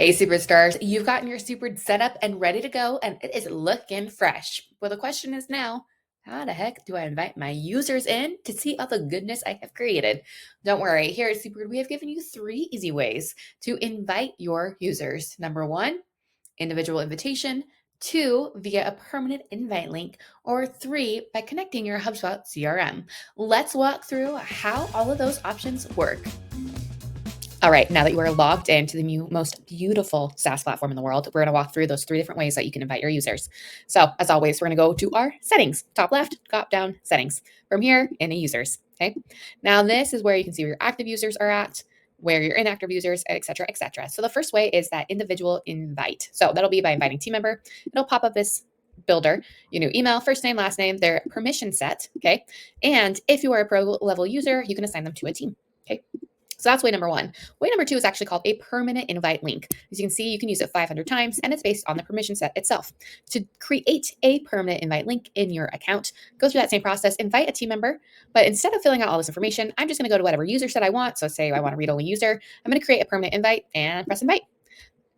Hey, superstars, you've gotten your super set up and ready to go, and it is looking fresh. Well, the question is now, how the heck do I invite my users in to see all the goodness I have created? Don't worry, here at Super, we have given you 3 easy ways to invite your users. Number 1, individual invitation. 2, via a permanent invite link. Or 3, by connecting your HubSpot CRM. Let's walk through how all of those options work. All right, now that you are logged into the most beautiful SaaS platform in the world, we're going to walk through those 3 different ways that you can invite your users. So, as always, we're going to go to our settings, top left, top down settings. From here, any users. Okay. Now, this is where you can see where your active users are at, where your inactive users, et cetera, et cetera. So, the first way is that individual invite. So, that'll be by inviting team member. It'll pop up this builder, email, first name, last name, their permission set. Okay. And if you are a pro level user, you can assign them to a team. Okay. So that's way number 1. Way number 2 is actually called a permanent invite link. As you can see, you can use it 500 times, and it's based on the permission set itself. To create a permanent invite link in your account, go through that same process, invite a team member, but instead of filling out all this information, I'm just going to go to whatever user set I want. So say I want a read-only user, I'm going to create a permanent invite and press invite.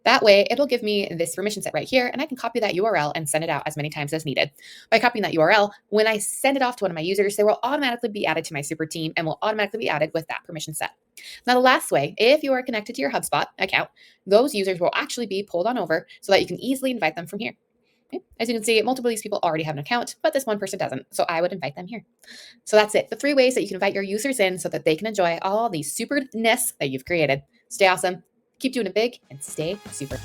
That way, it'll give me this permission set right here, and I can copy that URL and send it out as many times as needed. By copying that URL, when I send it off to one of my users, they will automatically be added to my super team and will automatically be added with that permission set. Now, the last way, if you are connected to your HubSpot account, those users will actually be pulled on over so that you can easily invite them from here. Okay. As you can see, multiple of these people already have an account, but this one person doesn't, so I would invite them here. So that's it, the 3 ways that you can invite your users in so that they can enjoy all the superness that you've created. Stay awesome. Keep doing it big and stay super.